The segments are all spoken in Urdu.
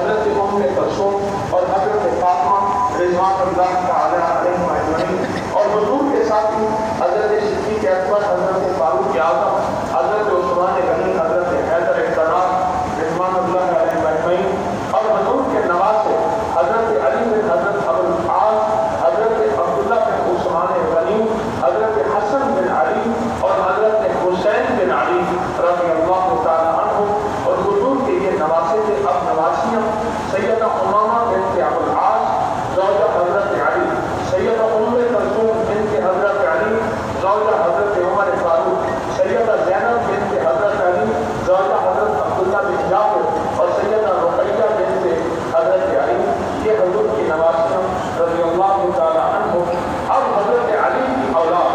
حضرت ام کلثوم اور حضرت فاطمہ رضوان اللہ تعالی علیہم اجمعین، اور حضور کے ساتھی حضرت صدیق اکبر، حضرت فاروق اعظم، حضرت عثمان غنی، حضرت حیدر اقتدار رضوان اللہ علیہم اجمعین، اور حضور کے نواسے حضرت علی بن حضرت ابو العاص، حضرت عبداللہ بن عثمان غنی، حضرت حسن بن علی اور حضرت حسین بن علی رضی اللہ تعالی عنہ، اور حضور کے یہ نواسے تھے اب نواسیاں سیدہ امامہ بنت ابو العاص زوجہ حضرت علی، سیدہ ام کلثوم بنت حضرت علی زوجہ حضرت عمر فاروق، سیدہ زینب بنت حضرت علی زوجہ حضرت عبداللہ بن جعفر، اور سیدہ رقیہ بنت حضرت علی، یہ حضور کی نواسیاں رضی اللہ تعالی عنہ۔ اب حضرت علی کی اولاد،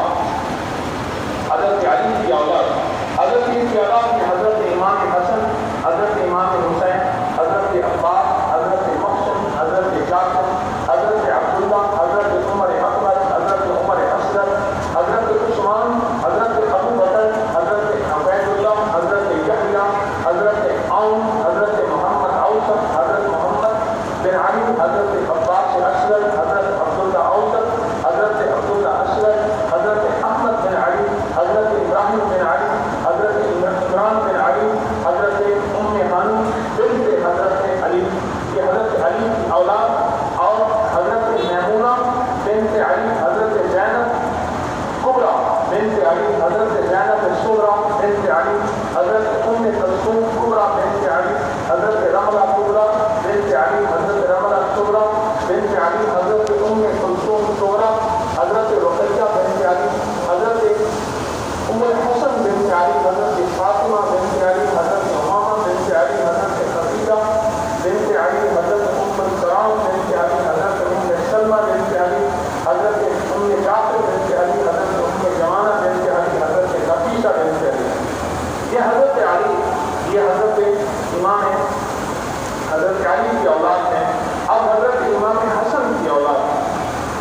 حضرت علی کی اولاد، حضرت علی کی اولاد میں حضرت امام حسن، حضرت امام حسین، حضرت عباس، حضرت محسن، حضرت جعفر، حضرت عبداللہ، حضرت عمر اکبر، حضرت عمر اصغر، حضرت عثمان، حضرت ابو بکر، حضرت عبید اللہ، حضرت یحییٰ، حضرت عون، حضرت محمد اوسط، حضرت محمد بن علی، حضرت عباس اصغر، حضرت عبداللہ اوسط، حضرت عبداللہ اصغر، حضرت احمد بن علی، حضرت ابراہیم بن علی، حضرت عمران بن علی، حضرت ام ہانی بنت حضرت علی، یہ حضرت علی کی اولاد، اور حضرت میمونہ بنت علی، حضرت زینب کبریٰ بنت علی، حضرت زینب الصغریٰ بنت علی، حضرت ام کلثوم کبریٰ بنت علی، حضرت رملہ کبریٰ بنت علی، حضرت رملہ صغریٰ بنت علی، حضرت ام کلثوم صغریٰ، حضرت رقیہ بنت علی، حضرت ام الحسن بنت علی، حضرت فاطمہ بنت علی، حضرت امامہ بنت علی، حضرت خدیجہ بنت علی، حضرت ام السلام بنت علی، حضرت ام سلمہ بنت علی، حضرت ام جعفر بنت علی، حضرت ام جمانہ بنت علی، حضرت نفیسہ بنت علی، یہ حضرت علی، یہ حضرت امام حضرت علی کی اولاد ہیں۔ اب حضرت امام حسن کی اولاد،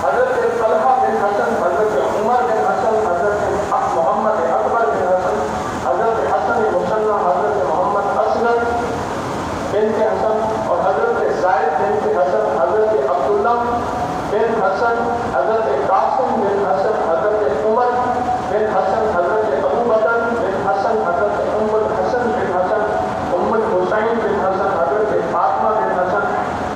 حضرت طلحہ بن حسن، حضرت عمر بن حسن، حضرت محمد اکبر بن حسن، حضرت حسن مثنی، حضرت محمد اصغر بنت حسن، اور حضرت زائد بنت حسن، حضرت عبداللہ بن حسن، حضرت قاسم بن حسن، حضرت عمر بن حسن، حضرت ابو بکر بن حسن، حضرت ام الحسن بن حسن، ام الحسین بن حسن، حضرت فاطمہ بن حسن،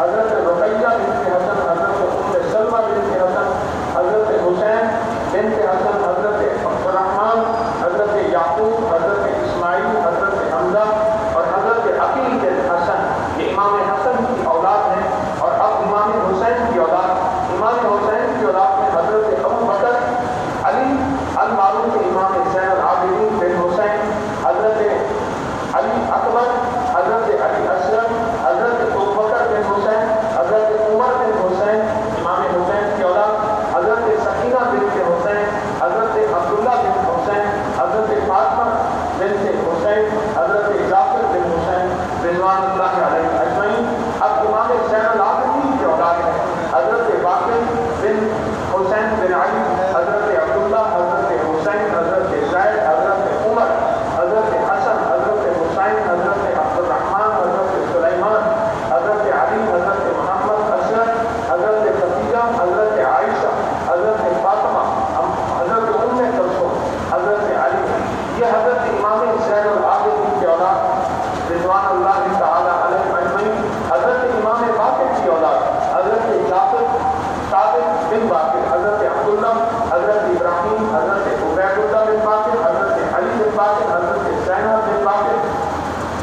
حضرت رقیہ بنت حسن، حضرت ام سلمہ بنت حسن، حضرت حسین بنت حسن، حضرت عبد الرحمن، حضرت یعقوب، حضرت اسماعیل، حضرت حمزہ، اور حضرت عقیل بن حسن، یہ امام حسن کی اولاد ہیں۔ اور اب امام حسین کی اولاد، امام حسین کی اولاد میں حضرت ابو بکر علی المعروف امام زین العابدین بن حسین، حضرت علی اکبر، حضرت علی اصغر، حضرت ابو بکر بن حسین، حضرت عمر بن حسین امام حسین کی اولاد، حضرت سکینہ بنت حسین، حضرت عبداللہ بن حسین، حضرت فاطمہ بنت حسین، حضرت جعفر بن حسین رضوان اللہ علیہ اجمعین۔ اب امام زین العابدین کی اولاد ہے حضرت باقر بن حسین بن علی، حضرت عبداللہ، حضرت حسین، حضرت زید، حضرت عمر، حضرت حسن، حضرت حسین، حضرت عبد الرحمن، حضرت سلیمان، حضرت علی، حضرت محمد اصغر، حضرت خدیجہ، حضرت عائشہ، حضرت فاطمہ، حضرت ام کلثوم، حضرت علی، یہ حضرت امام زین العابدین کی اولاد رضوان اللہ تعالی علیہ اجمعین۔ حضرت امام باقر کی اولاد، حضرت جعفر صادق بن باقر، حضرت عبداللہ، حضرت ابراہیم، حضرت عبید اللہ بن باقر، حضرت علی بن باقر، حضرت زینب بن باقر،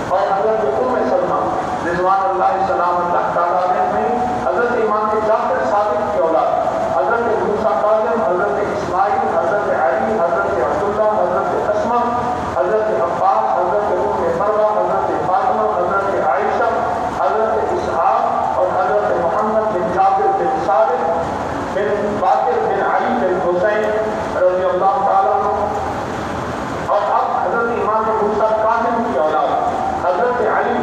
اور حضرت ام سلمہ رضوان اللہ سلام اللہ تعالیٰ علیہ۔ حضرت امام جعفر صادق کی اولاد، حضرت موسیٰ کاظم، حضرت اسماعیل، حضرت علی، حضرت عبداللہ، حضرت اسمہ، حضرت عباس، حضرت ام مروہ، حضرت فاطمہ، حضرت عائشہ، حضرت اسحاق، اور حضرت محمد بن جابر بن صادق بن باقر بن علی بن حسین رضی اللہ تعالیٰ عنہ۔ اور اب حضرت امام موسیٰ کاظم کی اولاد، حضرت علی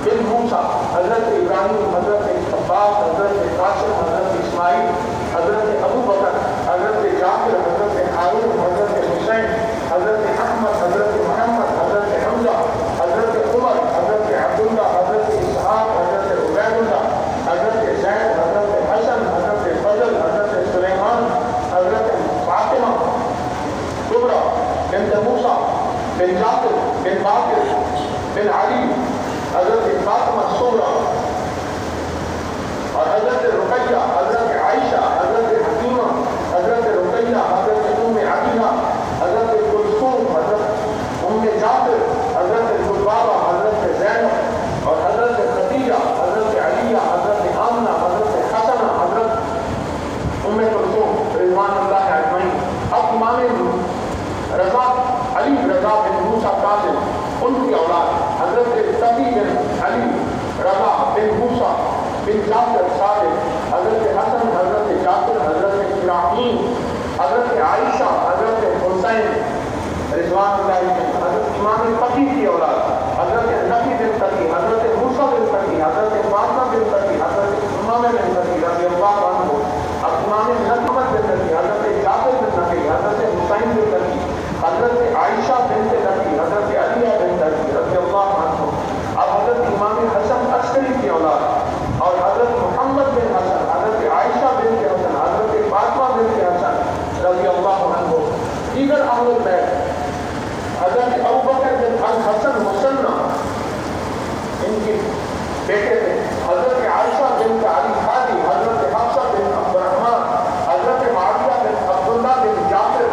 بن موسیٰ، حضرت ابراہیم، حضرت عباس، حضرت قاسم، حضرت اسماعیل، حضرت ابو بکر، حضرت جعفر، حضرت ہارون، حضرت حسین، حضرت احمد، حضرت محمد، حضرت حمزہ، حضرت عمر، حضرت عبداللہ، حضرت اسحاق، حضرت عبید جعفر صادق، حضرت حسن، حضرت جعفر، حضرت ابراہیم، حضرت عائشہ، حضرت حسین رضوان اللہ علیہ، حضرت امام فقیہ کی اولاد، حضرت نبی بن تقی، حضرت موسیٰ بن تقی، حضرت فاطمہ بن تقی، حضرت امامہ بن تقی رضی اللہ عنہ، امام محمد بن تقی، حضرت جعفر بن تقی، حضرت حسین بن تقی، حضرت عائشہ بنت تقی، حضرت علیہ بن تقی رضی اللہ عنہ، اب حضرت امام حسن عسکری کی اولاد اور حضرت محمد بن حسن، حضرت عائشہ بنت حسن، حضرت فاطمہ بنت حسن رضی اللہ عنہ، دیگر اہل بیت، حضرت ابوبکر بن الحسن مسنہ ان کے بیٹے تھے، حضرت عائشہ بنت علی خالی، حضرت حفصہ بن عبد الرحمن، حضرت معاویہ بن عبداللہ بن جعفر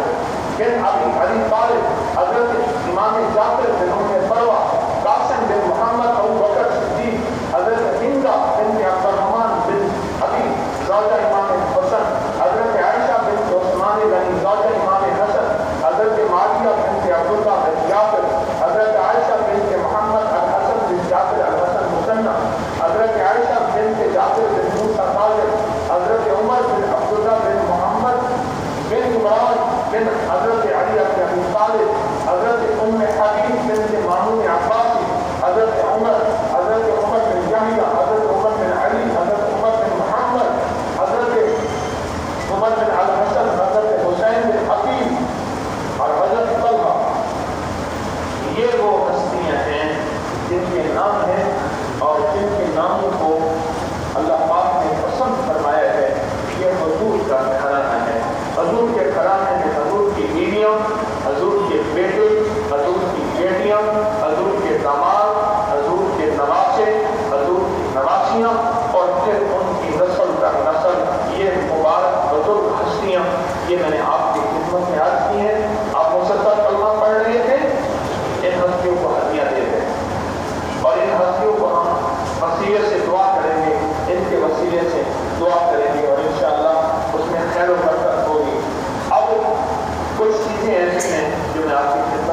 بن علی طالب، حضرت امام جعفر بن ام فروہ، قاسم بن محمد ابوبکر صدیق، حضرت ہندہ بنت عبد الرحمن بن ابی زوجہ امام حسن، حضرت عائشہ بنت عثمان غنی زوجہ امام حسن، حضرت معاویہ بنت عبداللہ بن جعفر، حضرت عائشہ بنت محمد الحسن بن جعفر الحسن مسنہ، حضرت عائشہ بنت جعفر بن موسیٰ طالب، حضرت عمر بن عبداللہ بن محمد بن عمران بن حضرت علی بن ابی طالب، حضرت ام حبیب بنت مامون عباسی، حضرت عمر بن جاہیہ، حضرت عمر بن علی، حضرت عمر بن محمد، حضرت عمر بن الحسن، حضرت حسین بن حکیم اور حضرت طلحہ، یہ وہ ہستیاں ہیں جن کے نام ہیں اور جن کے ناموں کو اللہ پاک نے پسند فرمایا ہے. یہ حضور کا گھرانہ ہے. حضور کے گھرانے میں حضور کی بیویاں، حضور کے بیٹے، حضور کی بیٹیاں، حضور کے داماد، حضور کے نواسے، حضور کی نواسیاں اور پھر ان کی نسل در نسل یہ مبارک بزرگ ہستیاں، یہ میں نے آپ کی خدمت میں عرض کی ہیں. آپ مسلسل کلمہ پڑھ رہے تھے، ان ہستیوں کو ہدیہ دے دیں اور ان ہستیوں کو ہم وسیلے سے دعا کریں گے، ان کے وسیلے سے دعا کریں گے اور انشاءاللہ اس میں خیر و برکت ہوگی. اب کچھ چیزیں ایسی ہیں جو میں آپ کی خدمت